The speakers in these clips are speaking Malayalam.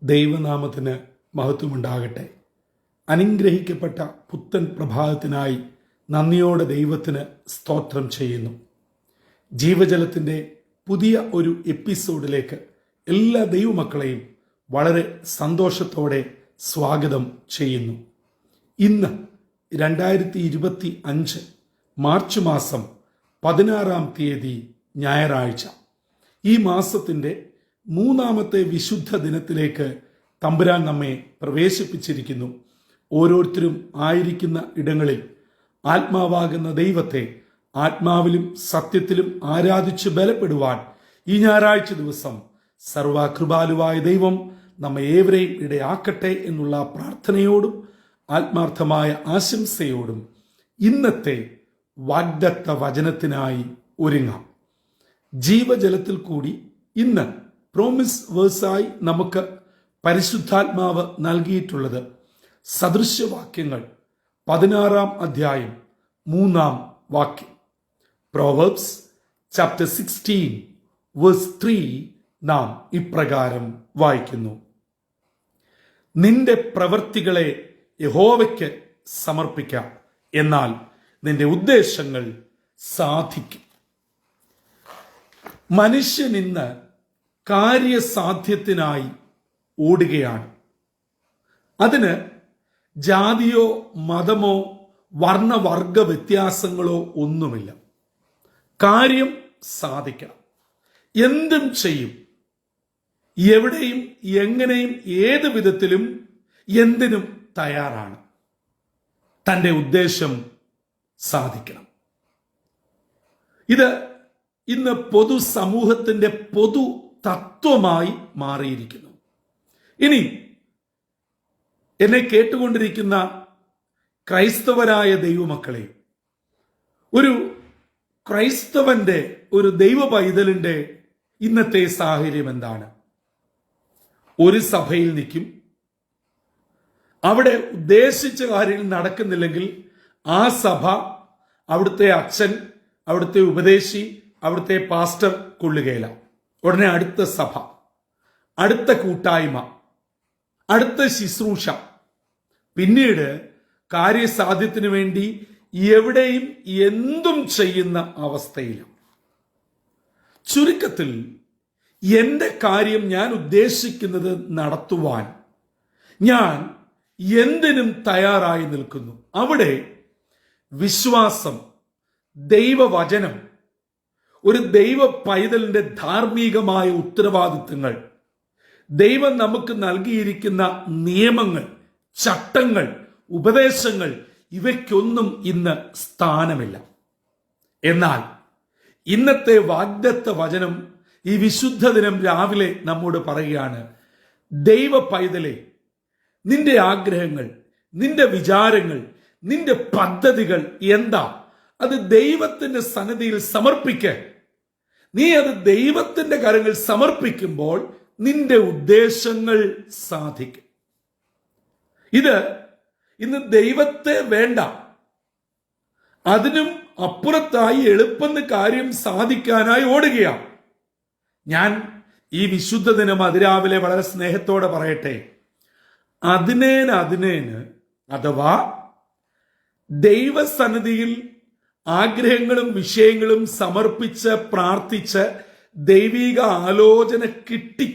ദൈവനാമത്തിന് മഹത്വമുണ്ടാകട്ടെ. അനുഗ്രഹിക്കപ്പെട്ട പുത്തൻ പ്രഭാതത്തിനായി നന്ദിയോടെ ദൈവത്തിന് സ്തോത്രം ചെയ്യുന്നു. ജീവജലത്തിൻ്റെ പുതിയ ഒരു എപ്പിസോഡിലേക്ക് എല്ലാ ദൈവമക്കളെയും വളരെ സന്തോഷത്തോടെ സ്വാഗതം ചെയ്യുന്നു. ഇന്ന് 2025 മാർച്ച് മാസം 16-ാം തീയതി ഞായറാഴ്ച. ഈ മാസത്തിൻ്റെ 3-ാമത്തെ വിശുദ്ധ ദിനത്തിലേക്ക് തമ്പുരാൻ നമ്മെ പ്രവേശിപ്പിച്ചിരിക്കുന്നു. ഓരോരുത്തരും ആയിരിക്കുന്ന ഇടങ്ങളിൽ ആത്മാവാകുന്ന ദൈവത്തെ ആത്മാവിലും സത്യത്തിലും ആരാധിച്ച് ബലപ്പെടുവാൻ ഈ ഞായറാഴ്ച ദിവസം സർവകൃപാലുവായ ദൈവം നമ്മെ ഏവരെയും ഇടയാക്കട്ടെ എന്നുള്ള പ്രാർത്ഥനയോടും ആത്മാർത്ഥമായ ആശംസയോടും ഇന്നത്തെ വാഗ്ദത്ത വചനത്തിനായി ഒരുങ്ങാം. ജീവജലത്തിൽ കൂടി ഇന്ന് പ്രോമിസ് വേഴ്സായി നമുക്ക് പരിശുദ്ധാത്മാവ് നൽകിയിട്ടുള്ളത് സദൃശ്യവാക്യങ്ങൾ 16-ാം അധ്യായം 3-ാം വാക്യം. പ്രോവർബ്സ് ചാപ്റ്റർ 16 വേഴ്സ് 3 നാം ഇപ്രകാരം വായിക്കുന്നു: നിന്റെ പ്രവൃത്തികളെ യഹോവയ്ക്ക് സമർപ്പിക്കാം, എന്നാൽ നിന്റെ ഉദ്ദേശങ്ങൾ സാധിക്കും. മനുഷ്യൻ ഇന്ന് കാര്യസാധ്യത്തിനായി ഓടുകയാണ്. അതിന് ജാതിയോ മതമോ വർണ്ണവർഗ വ്യത്യാസങ്ങളോ ഒന്നുമില്ല. കാര്യം സാധിക്കണം, എന്തും ചെയ്യും, എവിടെയും എങ്ങനെയും ഏത് വിധത്തിലും എന്തിനും തയ്യാറാണ്. തൻ്റെ ഉദ്ദേശം സാധിക്കണം. ഇത് ഇന്ന് പൊതുസമൂഹത്തിന്റെ പൊതു തത്വമായി മാറിയിരിക്കുന്നു. ഇനി എന്നെ കേട്ടുകൊണ്ടിരിക്കുന്ന ക്രൈസ്തവരായ ദൈവമക്കളെ, ഒരു ക്രൈസ്തവന്റെ ഒരു ദൈവ പൈതലിന്റെ ഇന്നത്തെ സാഹചര്യം എന്താണ്? ഒരു സഭയിൽ നിൽക്കും, അവിടെ ഉദ്ദേശിച്ച കാര്യങ്ങൾ നടക്കുന്നില്ലെങ്കിൽ ആ സഭ, അവിടുത്തെ അച്ഛൻ, അവിടുത്തെ ഉപദേശി, അവിടുത്തെ പാസ്റ്റർ കൊള്ളുകയില്ല. ഉടനെ അടുത്ത സഭ, അടുത്ത കൂട്ടായ്മ, അടുത്ത ശുശ്രൂഷ, പിന്നീട് കാര്യസാധ്യത്തിന് വേണ്ടി എവിടെയും എന്തും ചെയ്യുന്ന അവസ്ഥയിലും. ചുരുക്കത്തിൽ എന്റെ കാര്യം ഞാൻ ഉദ്ദേശിക്കുന്നത് നടത്തുവാൻ ഞാൻ എന്തിനും തയ്യാറായി നിൽക്കുന്നു. അവിടെ വിശ്വാസം, ദൈവവചനം, ഒരു ദൈവ പൈതലിന്റെ ധാർമ്മികമായ ഉത്തരവാദിത്തങ്ങൾ, ദൈവം നമുക്ക് നൽകിയിരിക്കുന്ന നിയമങ്ങൾ, ചട്ടങ്ങൾ, ഉപദേശങ്ങൾ, ഇവയ്ക്കൊന്നും ഇന്ന് സ്ഥാനമില്ല. എന്നാൽ ഇന്നത്തെ വാഗ്ദത്ത വചനം ഈ വിശുദ്ധ ദിനം രാവിലെ നമ്മോട് പറയുകയാണ്: ദൈവ പൈതലെ, നിന്റെ ആഗ്രഹങ്ങൾ, നിന്റെ വിചാരങ്ങൾ, നിന്റെ പദ്ധതികൾ എന്താ? അത് ദൈവത്തിന്റെ സന്നിധിയിൽ സമർപ്പിക്ക. നീ അത് ദൈവത്തിന്റെ കരങ്ങൾ സമർപ്പിക്കുമ്പോൾ നിന്റെ ഉദ്ദേശങ്ങൾ സാധിക്കും. ഇത് ഇന്ന് ദൈവത്തെ വേണ്ട, അതിനും അപ്പുറത്തായി എളുപ്പന്ന് കാര്യം സാധിക്കാനായി ഓടുകയാണ്. ഞാൻ ഈ വിശുദ്ധ ദിനം അതിരാവിലെ വളരെ സ്നേഹത്തോടെ പറയട്ടെ, അതിനേന് അഥവാ ദൈവസന്നിധിയിൽ ആഗ്രഹങ്ങളും വിഷയങ്ങളും സമർപ്പിച്ച് പ്രാർത്ഥിച്ച് ദൈവിക ആലോചന കിട്ടി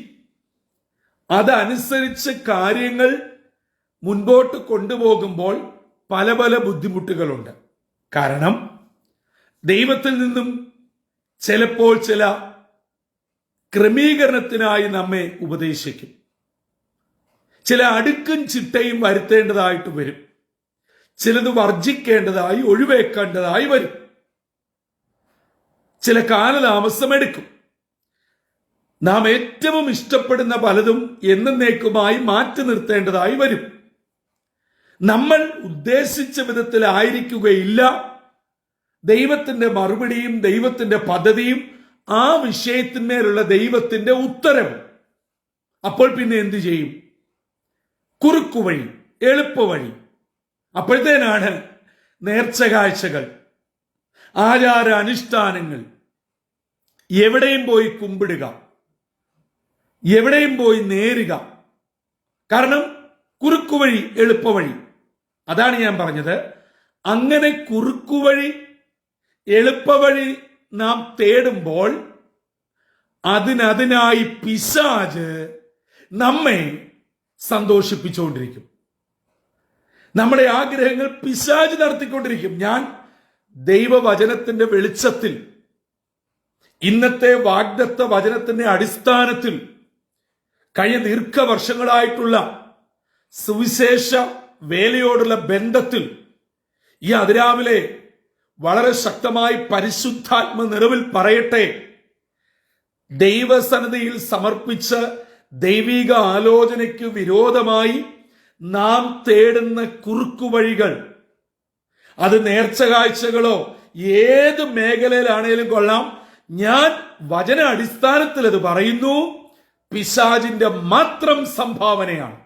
അതനുസരിച്ച് കാര്യങ്ങൾ മുൻപോട്ട് കൊണ്ടുപോകുമ്പോൾ പല പല ബുദ്ധിമുട്ടുകളുണ്ട്. കാരണം ദൈവത്തിൽ നിന്നും ചിലപ്പോൾ ചില ക്രമീകരണത്തിനായി നമ്മെ ഉപദേശിക്കും. ചില അടുക്കും ചിട്ടയും വരുത്തേണ്ടതായിട്ട് വരും. ചിലത് വർജിക്കേണ്ടതായി, ഒഴിവേക്കേണ്ടതായി വരും. ചില കാലതാമസമെടുക്കും. നാം ഏറ്റവും ഇഷ്ടപ്പെടുന്ന പലതും എന്നേക്കുമായി മാറ്റി നിർത്തേണ്ടതായി വരും. നമ്മൾ ഉദ്ദേശിച്ച വിധത്തിലായിരിക്കുകയില്ല ദൈവത്തിന്റെ മറുപടിയും ദൈവത്തിന്റെ പദ്ധതിയും ആ വിഷയത്തിന്മേലുള്ള ദൈവത്തിന്റെ ഉത്തരവും. അപ്പോൾ പിന്നെ എന്തു ചെയ്യും? കുറുക്കുവഴി, എളുപ്പവഴി. അപ്പോഴത്തേനാണ് നേർച്ച കാഴ്ചകൾ, ആചാര അനുഷ്ഠാനങ്ങൾ, എവിടെയും പോയി കുമ്പിടുക, എവിടെയും പോയി നേരുക, കാരണം കുറുക്കുവഴി, എളുപ്പവഴി. അതാണ് ഞാൻ പറഞ്ഞത്. അങ്ങനെ കുറുക്കുവഴി, എളുപ്പവഴി നാം തേടുമ്പോൾ അതിനായി പിശാച് നമ്മെ സന്തോഷിപ്പിച്ചുകൊണ്ടിരിക്കും. നമ്മുടെ ആഗ്രഹങ്ങൾ പിശാച് നടത്തിക്കൊണ്ടിരിക്കും. ഞാൻ ദൈവവചനത്തിന്റെ വെളിച്ചത്തിൽ, ഇന്നത്തെ വാഗ്ദത്ത വചനത്തിന്റെ അടിസ്ഥാനത്തിൽ കഴിഞ്ഞ ദീർഘവർഷങ്ങളായിട്ടുള്ള സുവിശേഷ വേലയോടുള്ള ബന്ധത്തിൽ ഈ അതിരാവിലെ വളരെ ശക്തമായി പരിശുദ്ധാത്മ നിറവിൽ പറയട്ടെ, ദൈവസന്നിധിയിൽ സമർപ്പിച്ച് ദൈവിക ആലോചനയ്ക്ക് വിരോധമായി നാം തേടുന്ന കുറുക്കുവഴികൾ, അത് നേർച്ച കാഴ്ചകളോ ഏത് മേഖലയിലാണേലും കൊള്ളാം, ഞാൻ വചന അടിസ്ഥാനത്തിൽ അത് പറയുന്നു, പിശാചിന്റെ മാത്രം സംഭാവനയാണ്.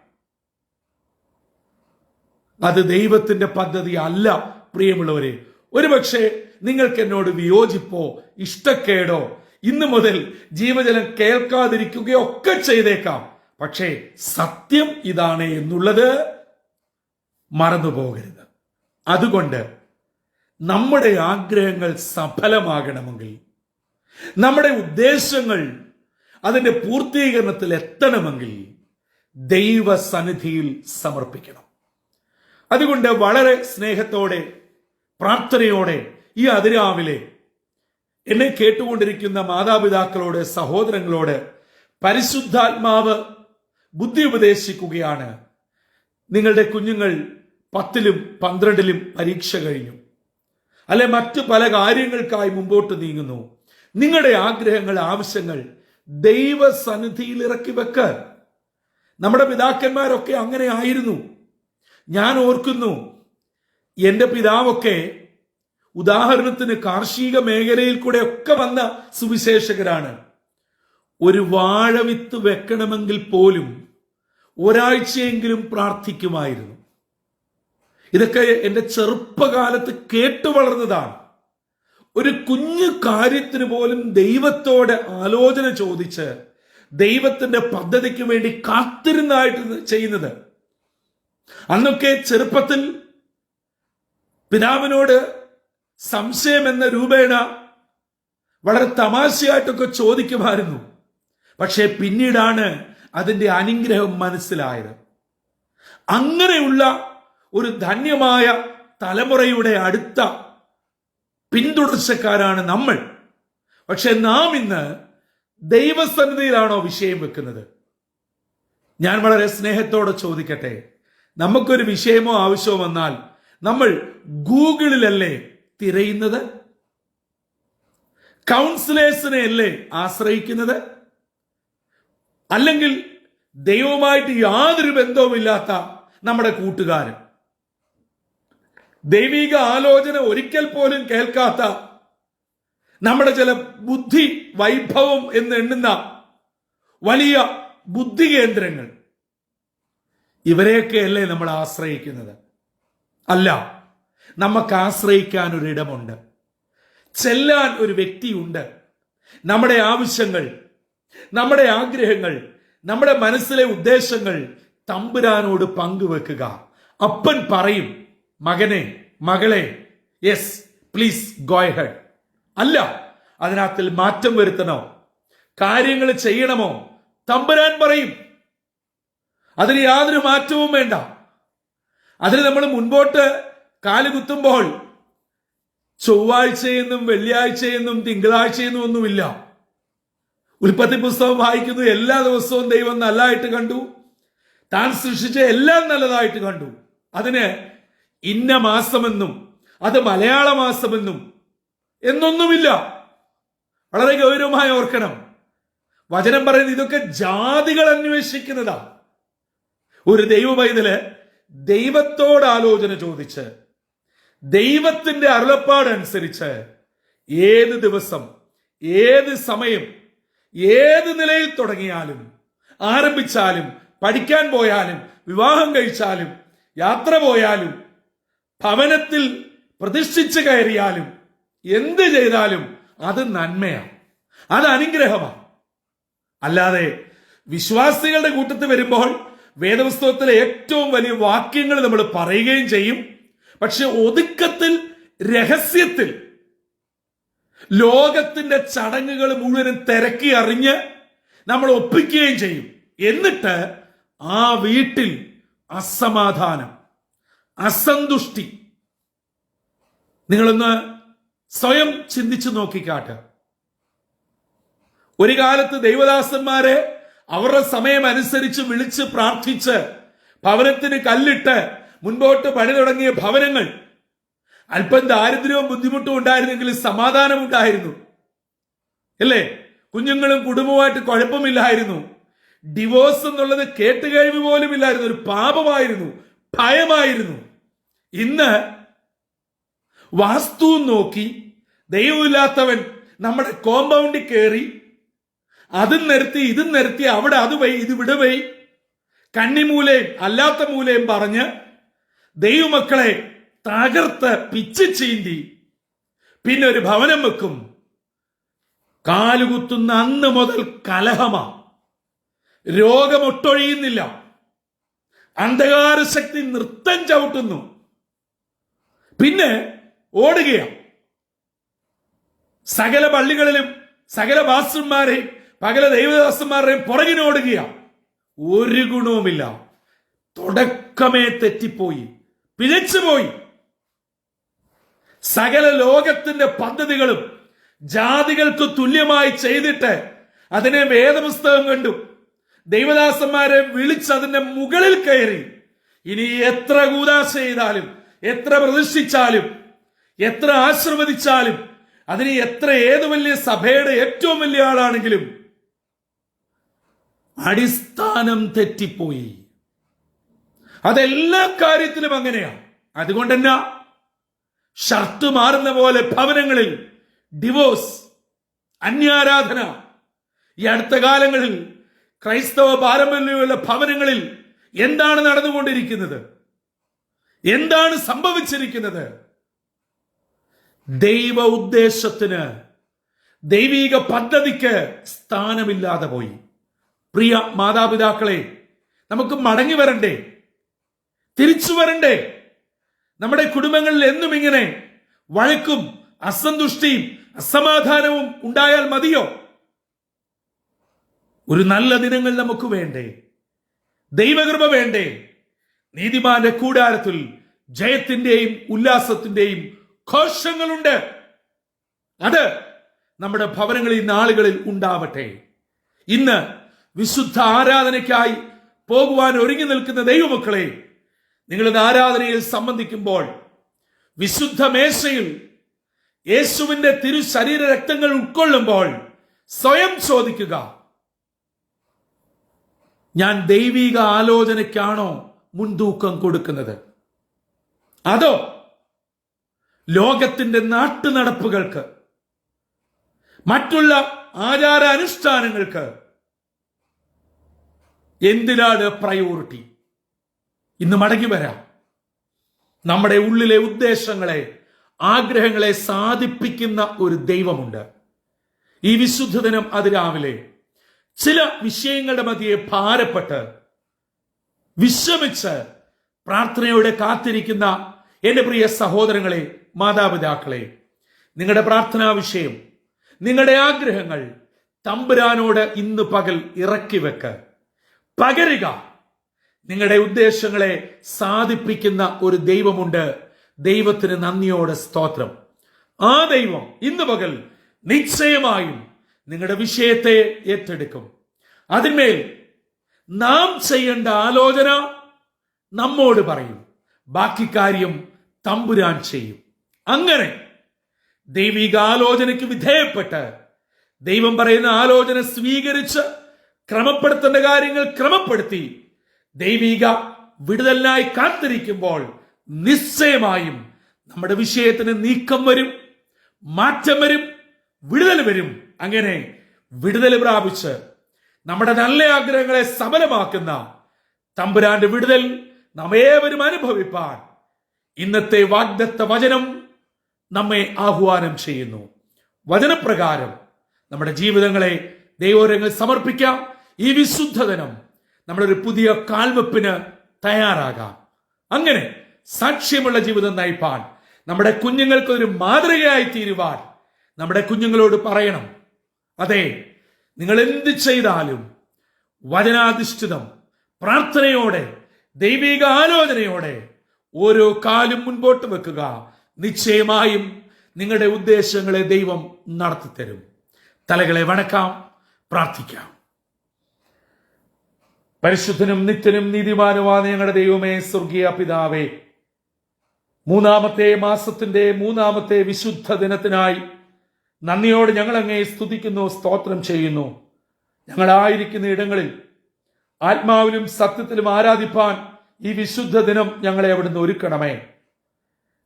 അത് ദൈവത്തിന്റെ പദ്ധതി അല്ല. പ്രിയമുള്ളവരെ, ഒരുപക്ഷെ നിങ്ങൾക്ക് എന്നോട് വിയോജിപ്പോ ഇഷ്ടക്കേടോ ഇന്നു മുതൽ ജീവജലം കേൾക്കാതിരിക്കുകയോ ഒക്കെ ചെയ്തേക്കാം. പക്ഷേ സത്യം ഇതാണ് എന്നുള്ളത് മറന്നുപോകരുത്. അതുകൊണ്ട് നമ്മുടെ ആഗ്രഹങ്ങൾ സഫലമാകണമെങ്കിൽ, നമ്മുടെ ഉദ്ദേശങ്ങൾ അതിന്റെ പൂർത്തീകരണത്തിൽ എത്തണമെങ്കിൽ ദൈവസന്നിധിയിൽ സമർപ്പിക്കണം. അതുകൊണ്ട് വളരെ സ്നേഹത്തോടെ, പ്രാർത്ഥനയോടെ ഈ അതിരാവിലെ എന്നെ കേട്ടുകൊണ്ടിരിക്കുന്ന മാതാപിതാക്കളോട്, സഹോദരങ്ങളോട് പരിശുദ്ധാത്മാവ് ബുദ്ധി ഉപദേശിക്കുകയാണ്. നിങ്ങളുടെ കുഞ്ഞുങ്ങൾ 10ലും 12ലും പരീക്ഷ കഴിഞ്ഞു, അല്ലെ മറ്റു പല കാര്യങ്ങൾക്കായി മുമ്പോട്ട് നീങ്ങുന്നു. നിങ്ങളുടെ ആഗ്രഹങ്ങൾ, ആവശ്യങ്ങൾ ദൈവസന്നിധിയിൽ ഇറക്കി വെക്ക്. നമ്മുടെ പിതാക്കന്മാരൊക്കെ അങ്ങനെ ആയിരുന്നു. ഞാൻ ഓർക്കുന്നു, എന്റെ പിതാവൊക്കെ ഉദാഹരണത്തിന് കാർഷിക മേഖലയിൽ കൂടെ ഒക്കെ വന്ന സുവിശേഷകരാണ്. ഒരു വാഴവിത്ത് വെക്കണമെങ്കിൽ പോലും ഒരാഴ്ചയെങ്കിലും പ്രാർത്ഥിക്കുമായിരുന്നു. ഇതൊക്കെ എന്റെ ചെറുപ്പകാലത്ത് കേട്ടു വളർന്നതാണ്. ഒരു കുഞ്ഞു കാര്യത്തിന് പോലും ദൈവത്തോട് ആലോചന ചോദിച്ച് ദൈവത്തിന്റെ പദ്ധതിക്ക് വേണ്ടി കാത്തിരുന്നായിട്ട് ചെയ്യുന്നത്. അന്നൊക്കെ ചെറുപ്പത്തിൽ പിതാവിനോട് സംശയം എന്ന രൂപേണ വളരെ തമാശയായിട്ടൊക്കെ ചോദിക്കുമായിരുന്നു. പക്ഷെ പിന്നീടാണ് അതിന്റെ അനുഗ്രഹം മനസ്സിലായത്. അങ്ങനെയുള്ള ഒരു ധന്യമായ തലമുറയുടെ അടുത്ത പിന്തുടർച്ചക്കാരാണ് നമ്മൾ. പക്ഷെ നാം ഇന്ന് ദൈവസന്നിധിയിലാണോ വിഷയം വെക്കുന്നത്? ഞാൻ വളരെ സ്നേഹത്തോടെ ചോദിക്കട്ടെ, നമുക്കൊരു വിഷയമോ ആവശ്യമോ വന്നാൽ നമ്മൾ ഗൂഗിളിലല്ലേ തിരയുന്നത്? കൗൺസിലേഴ്സിനെ അല്ലേ ആശ്രയിക്കുന്നത്? അല്ലെങ്കിൽ ദൈവവുമായിട്ട് യാതൊരു ബന്ധവുമില്ലാത്ത നമ്മുടെ കൂട്ടുകാരൻ, ദൈവിക ആലോചന ഒരിക്കൽ പോലും കേൾക്കാത്ത നമ്മുടെ ചില ബുദ്ധി വൈഭവം എന്ന് എണ്ണുന്ന വലിയ ബുദ്ധി കേന്ദ്രങ്ങൾ, ഇവരെയൊക്കെയല്ലേ നമ്മൾ ആശ്രയിക്കുന്നത്? അല്ല, നമുക്ക് ആശ്രയിക്കാൻ ഒരിടമുണ്ട്, ചെല്ലാൻ ഒരു വ്യക്തിയുണ്ട്. നമ്മുടെ ആവശ്യങ്ങൾ, നമ്മുടെ ആഗ്രഹങ്ങൾ, നമ്മുടെ മനസ്സിലെ ഉദ്ദേശങ്ങൾ തമ്പുരാനോട് പങ്കുവെക്കുക. അപ്പൻ പറയും, മകനെ, മകളെ, യെസ് പ്ലീസ് ഗോ അഹെഡ്. അല്ല, അതിനകത്തിൽ മാറ്റം വരുത്തണോ, കാര്യങ്ങൾ ചെയ്യണമോ, തമ്പുരാൻ പറയും. അതിന് യാതൊരു മാറ്റവും വേണ്ട. അതിന് നമ്മൾ മുൻപോട്ട് കാലുകുത്തുമ്പോൾ ചൊവ്വാഴ്ചയെന്നും വെള്ളിയാഴ്ചയെന്നും തിങ്കളാഴ്ചയെന്നും ഒന്നുമില്ല. ഉൽപ്പത്തി പുസ്തകം വായിക്കുന്നു, എല്ലാ ദിവസവും ദൈവം നല്ലതായിട്ട് കണ്ടു, താൻ സൃഷ്ടിച്ച എല്ലാം നല്ലതായിട്ട് കണ്ടു. അതിന് ഇന്ന മാസമെന്നും അത് മലയാള മാസമെന്നും എന്നൊന്നുമില്ല. വളരെ ഗൗരവമായി ഓർക്കണം. വചനം പറയുന്നത് ഇതൊക്കെ ജാതികൾ അന്വേഷിക്കുന്നതാ. ഒരു ദൈവ പൈതല് ദൈവത്തോട് ആലോചന ചോദിച്ച് ദൈവത്തിന്റെ അരുളപ്പാടനുസരിച്ച് ഏത് ദിവസം, ഏത് സമയം, ഏത് നിലയിൽ തുടങ്ങിയാലും, ആരംഭിച്ചാലും, പഠിക്കാൻ പോയാലും, വിവാഹം കഴിച്ചാലും, യാത്ര പോയാലും, ഭവനത്തിൽ പ്രതിഷ്ഠിച്ച് കയറിയാലും, എന്ത് ചെയ്താലും അത് നന്മയാണ്, അത് അനുഗ്രഹമാണ്. അല്ലാതെ വിശ്വാസികളുടെ കൂട്ടത്തിൽ വരുമ്പോൾ വേദപുസ്തകത്തിലെ ഏറ്റവും വലിയ വാക്യങ്ങൾ നമ്മൾ പറയുകയും ചെയ്യും. പക്ഷെ ഒതുക്കത്തിൽ, രഹസ്യത്തിൽ ലോകത്തിന്റെ ചടങ്ങുകൾ മുഴുവനും തിരക്കി അറിഞ്ഞ് നമ്മൾ ഒപ്പിക്കുകയും ചെയ്യും. എന്നിട്ട് ആ വീട്ടിൽ അസമാധാനം, അസന്തുഷ്ടി. നിങ്ങളൊന്ന് സ്വയം ചിന്തിച്ചു നോക്കിക്കാട്ട്. ഒരു കാലത്ത് ദൈവദാസന്മാരെ അവരുടെ സമയം അനുസരിച്ച് വിളിച്ച് പ്രാർത്ഥിച്ച് ഭവനത്തിന് കല്ലിട്ട് മുൻപോട്ട് പണി തുടങ്ങിയ ഭവനങ്ങൾ അല്പം ദാരിദ്ര്യവും ബുദ്ധിമുട്ടും ഉണ്ടായിരുന്നെങ്കിൽ സമാധാനം ഉണ്ടായിരുന്നു, അല്ലേ? കുഞ്ഞുങ്ങളും കുടുംബവുമായിട്ട് കുഴപ്പമില്ലായിരുന്നു. ഡിവോഴ്സ് എന്നുള്ളത് കേട്ടുകഴിവ് പോലും ഇല്ലായിരുന്നു, ഒരു പാപമായിരുന്നു, ഭയമായിരുന്നു. ഇന്ന് വാസ്തു നോക്കി ദൈവമില്ലാത്തവൻ നമ്മുടെ കോമ്പൗണ്ടിൽ കയറി അതും നിരത്തി ഇതും നിരത്തി, അവിടെ അത് വൈ ഇത് ഇവിടെ വൈ, കന്നിമൂലയും അല്ലാത്ത മൂലയും പറഞ്ഞ് ദൈവമക്കളെ തകർത്ത് പിച്ച് ചീന്തി പിന്നെ ഒരു ഭവനം വെക്കും. കാലുകുത്തുന്ന അന്ന് മുതൽ കലഹമാ, രോഗമൊട്ടൊഴിയുന്നില്ല, അന്ധകാര ശക്തി നൃത്തം ചവിട്ടുന്നു, പിന്നെ ഓടുകയാണ്. സകല പള്ളികളിലും സകല പാസ്റ്റർമാരെയും പകല ദൈവദാസന്മാരുടെയും പുറകിനോടുകയാണ്. ഒരു ഗുണവുമില്ല. തുടക്കമേ തെറ്റിപ്പോയി, പിഴച്ചുപോയി. സകല ലോകത്തിന്റെ പദ്ധതികളും ജാതികൾക്ക് തുല്യമായി ചെയ്തിട്ട് അതിനെ വേദപുസ്തകം കണ്ടു ദൈവദാസന്മാരെ വിളിച്ച് അതിന്റെ മുകളിൽ കയറി ഇനി എത്ര കൂദാശ ചെയ്താലും, എത്ര പ്രതിഷ്ഠിച്ചാലും, എത്ര ആശീർവദിച്ചാലും, അതിന് എത്ര ഏത് വലിയ സഭയുടെ ഏറ്റവും വലിയ ആളാണെങ്കിലും അടിസ്ഥാനം തെറ്റിപ്പോയി. അതെല്ലാ കാര്യത്തിലും അങ്ങനെയാണ്. അതുകൊണ്ട് തന്നെ ഷർട്ട് മാറുന്ന പോലെ ഭവനങ്ങളിൽ ഡിവോഴ്സ്, അന്യാരാധന. ഈ അടുത്ത കാലങ്ങളിൽ ക്രൈസ്തവ പാരമ്പര്യമുള്ള ഭവനങ്ങളിൽ എന്താണ് നടന്നുകൊണ്ടിരിക്കുന്നത്? എന്താണ് സംഭവിച്ചിരിക്കുന്നത്? ദൈവ ഉദ്ദേശത്തിന്, ദൈവിക പദ്ധതിക്ക് സ്ഥാനമില്ലാതെ പോയി. പ്രിയ മാതാപിതാക്കളെ, നമുക്ക് മടങ്ങി വരണ്ടേ? തിരിച്ചു വരണ്ടേ? നമ്മുടെ കുടുംബങ്ങളിൽ എന്നും ഇങ്ങനെ വഴക്കും അസന്തുഷ്ടിയും അസമാധാനവും ഉണ്ടായാൽ മതിയോ? ഒരു നല്ല ദിനങ്ങൾ നമുക്ക് വേണ്ടേ? ദൈവകൃപ വേണ്ടേ? നീതിമാന്റെ കൂടാരത്തിൽ ജയത്തിന്റെയും ഉല്ലാസത്തിന്റെയും ഘോഷങ്ങളുണ്ട്. അത് നമ്മുടെ ഭവനങ്ങളിൽ നാളുകളിൽ ഉണ്ടാവട്ടെ. ഇന്ന് വിശുദ്ധ ആരാധനയ്ക്കായി പോകുവാൻ ഒരുങ്ങി നിൽക്കുന്ന ദൈവമക്കളെ, നിങ്ങളുടെ ആരാധനയിൽ സംബന്ധിക്കുമ്പോൾ വിശുദ്ധ മേശയിൽ യേശുവിന്റെ തിരു ശരീര രക്തങ്ങൾ ഉൾക്കൊള്ളുമ്പോൾ സ്വയം ചോദിക്കുക, ഞാൻ ദൈവിക ആലോചനയ്ക്കാണോ മുൻതൂക്കം കൊടുക്കുന്നത്, അതോ ലോകത്തിന്റെ നാട്ടുനടപ്പുകൾക്ക്, മറ്റുള്ള ആചാര അനുഷ്ഠാനങ്ങൾക്ക് എന്തിനാണ് പ്രയോറിറ്റി? ഇന്ന് മടങ്ങി വരാം. നമ്മുടെ ഉള്ളിലെ ഉദ്ദേശങ്ങളെ, ആഗ്രഹങ്ങളെ സാധിപ്പിക്കുന്ന ഒരു ദൈവമുണ്ട്. ഈ വിശുദ്ധ ദിനം അതിരാവിലെ ചില വിഷയങ്ങളുടെ മധ്യേ ഭാരപ്പെട്ട് വിശ്രമിച്ച് പ്രാർത്ഥനയോടെ കാത്തിരിക്കുന്ന എന്റെ പ്രിയ സഹോദരങ്ങളെ, മാതാപിതാക്കളെ, നിങ്ങളുടെ പ്രാർത്ഥനാ വിഷയം, നിങ്ങളുടെ ആഗ്രഹങ്ങൾ തമ്പുരാനോട് ഇന്ന് പകൽ ഇറക്കി വെക്ക്. പകരുക. നിങ്ങളുടെ ഉദ്ദേശങ്ങളെ സാധിപ്പിക്കുന്ന ഒരു ദൈവമുണ്ട്. ദൈവത്തിന് നന്ദിയോടെ സ്തോത്രം. ആ ദൈവം ഇന്ന് പകൽ നിശ്ചയമായും നിങ്ങളുടെ വിഷയത്തെ ഏറ്റെടുക്കും. അതിന്മേൽ നാം ചെയ്യേണ്ട ആലോചന നമ്മോട് പറയും. ബാക്കി കാര്യം തമ്പുരാൻ ചെയ്യും. അങ്ങനെ ദൈവിക ആലോചനയ്ക്ക് വിധേയപ്പെട്ട് ദൈവം പറയുന്ന ആലോചന സ്വീകരിച്ച് ക്രമപ്പെടുത്തേണ്ട കാര്യങ്ങൾ ക്രമപ്പെടുത്തി ദൈവിക വിടുതലിനായി കാത്തിരിക്കുമ്പോൾ നിശ്ചയമായും നമ്മുടെ വിഷയത്തിന് നീക്കം വരും, മാറ്റം വരും, വിടുതൽ വരും. അങ്ങനെ വിടുതൽ പ്രാപിച്ച് നമ്മുടെ നല്ല ആഗ്രഹങ്ങളെ സഫലമാക്കുന്ന തമ്പുരാന്റെ വിടുതൽ നാം ഏവരും അനുഭവിപ്പാൻ ഇന്നത്തെ വാഗ്ദത്ത വചനം നമ്മെ ആഹ്വാനം ചെയ്യുന്നു. വചനപ്രകാരം നമ്മുടെ ജീവിതങ്ങളെ ദൈവോരങ്ങളിൽ സമർപ്പിക്കാം. ഈ വിശുദ്ധ ദിനം നമ്മളൊരു പുതിയ കാൽവെപ്പിന് തയ്യാറാകാം. അങ്ങനെ സാക്ഷ്യമുള്ള ജീവിതം നയിപ്പാൻ, നമ്മുടെ കുഞ്ഞുങ്ങൾക്ക് ഒരു മാതൃകയായി തീരുവാൻ നമ്മുടെ കുഞ്ഞുങ്ങളോട് പറയണം. അതെ, നിങ്ങൾ എന്ത് ചെയ്താലും വചനാധിഷ്ഠിതം, പ്രാർത്ഥനയോടെ, ദൈവിക ആലോചനയോടെ ഓരോ കാലും മുൻപോട്ട് വെക്കുക. നിശ്ചയമായും നിങ്ങളുടെ ഉദ്ദേശങ്ങളെ ദൈവം നടത്തിത്തരും. തലകളെ വണക്കാം, പ്രാർത്ഥിക്കാം. പരിശുദ്ധനും നിത്യനും നീതിമാനുമായ ഞങ്ങളുടെ ദൈവമേ, സ്വർഗീയ പിതാവേ, 3-ാമത്തെ മാസത്തിന്റെ 3-ാമത്തെ വിശുദ്ധ ദിനത്തിനായി നന്ദിയോട് ഞങ്ങൾ അങ്ങേ സ്തുതിക്കുന്നു, സ്തോത്രം ചെയ്യുന്നു. ഞങ്ങളായിരിക്കുന്ന ഇടങ്ങളിൽ ആത്മാവിലും സത്യത്തിലും ആരാധിപ്പാൻ ഈ വിശുദ്ധ ദിനം ഞങ്ങളെ അവിടുന്ന് ഒരുക്കണമേ.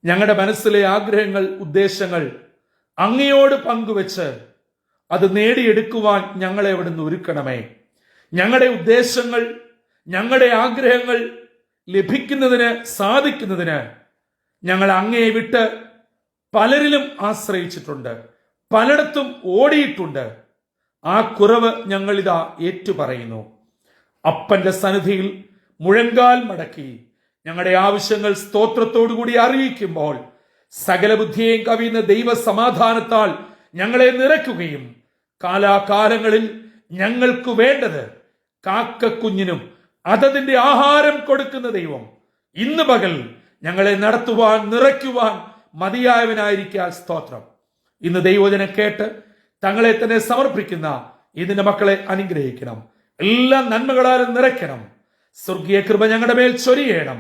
ഞങ്ങളുടെ മനസ്സിലെ ആഗ്രഹങ്ങൾ, ഉദ്ദേശങ്ങൾ അങ്ങയോട് പങ്കുവെച്ച് അത് നേടിയെടുക്കുവാൻ ഞങ്ങളെ അവിടുന്ന് ഒരുക്കണമേ. ഞങ്ങളുടെ ഉദ്ദേശങ്ങൾ, ഞങ്ങളുടെ ആഗ്രഹങ്ങൾ ലഭിക്കുന്നതിന്, സാധിക്കുന്നതിന് ഞങ്ങൾ അങ്ങയെ വിട്ട് പലരിലും ആശ്രയിച്ചിട്ടുണ്ട്, പലയിടത്തും ഓടിയിട്ടുണ്ട്. ആ കുറവ് ഞങ്ങളിതാ ഏറ്റുപറയുന്നു. അപ്പന്റെ സന്നിധിയിൽ മുഴങ്കാൽ മടക്കി ഞങ്ങളുടെ ആവശ്യങ്ങൾ സ്തോത്രത്തോടുകൂടി അറിയിക്കുമ്പോൾ സകല ബുദ്ധിയെയും കവിയുന്ന ദൈവ സമാധാനത്താൽ ഞങ്ങളെ നിറയ്ക്കുകയും കാലാകാലങ്ങളിൽ ഞങ്ങൾക്ക് വേണ്ടത് കാക്കക്കുഞ്ഞിനും അതതിന്റെ ആഹാരം കൊടുക്കുന്ന ദൈവം ഇന്ന് പകൽ ഞങ്ങളെ നടത്തുവാൻ, നിറയ്ക്കുവാൻ മതിയായവനായിരിക്കാൻ സ്തോത്രം. ഇന്ന് ദൈവവചനം കേട്ട് തങ്ങളെ തന്നെ സമർപ്പിക്കുന്ന ഇതിന്റെ മക്കളെ അനുഗ്രഹിക്കണം. എല്ലാ നന്മകളാലും നിറയ്ക്കണം. സ്വർഗീയ കൃപ ഞങ്ങളുടെ മേൽ ചൊരിയണം.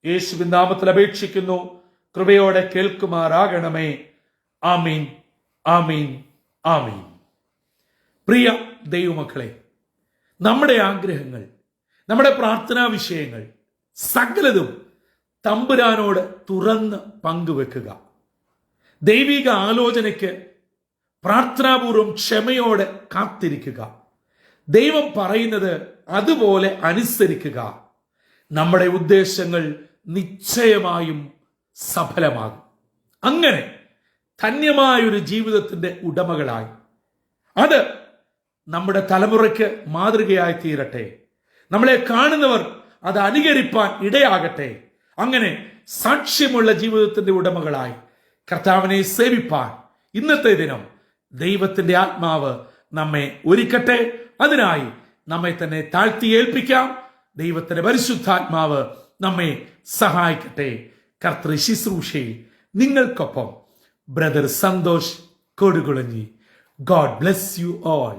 യേശുവിൻ നാമത്തിൽ അപേക്ഷിക്കുന്നു, കൃപയോടെ കേൾക്കുമാറാകണമേ. ആമീൻ, ആമീൻ, ആമീൻ. പ്രിയ ദൈവമക്കളെ, നമ്മുടെ ആഗ്രഹങ്ങൾ, നമ്മുടെ പ്രാർത്ഥനാ വിഷയങ്ങൾ സകലതും തമ്പുരാനോട് തുറന്ന് പങ്കുവെക്കുക. ദൈവിക ആലോചനയ്ക്ക് പ്രാർത്ഥനാപൂർവം ക്ഷമയോടെ കാത്തിരിക്കുക. ദൈവം പറയുന്നത് അതുപോലെ അനുസരിക്കുക. നമ്മുടെ ഉദ്ദേശങ്ങൾ നിശ്ചയമായും സഫലമാകും. അങ്ങനെ ധന്യമായൊരു ജീവിതത്തിന്റെ ഉടമകളായി അത് നമ്മുടെ തലമുറയ്ക്ക് മാതൃകയായി തീരട്ടെ. നമ്മളെ കാണുന്നവർ അത് അനുകരിപ്പാൻ ഇടയാകട്ടെ. അങ്ങനെ സാക്ഷ്യമുള്ള ജീവിതത്തിന്റെ ഉടമകളായി കർത്താവിനെ സേവിപ്പാൻ ഇന്നത്തെ ദിനം ദൈവത്തിന്റെ ആത്മാവ് നമ്മെ ഒരുക്കട്ടെ. അതിനായി നമ്മെ തന്നെ താഴ്ത്തി ഏൽപ്പിക്കാം. ദൈവത്തിന്റെ പരിശുദ്ധാത്മാവ് നമ്മെ സഹായിക്കട്ടെ. കർത്തൃ ശുശ്രൂഷയിൽ നിങ്ങൾക്കൊപ്പം brother Santhosh Kodukulanji. God bless you all.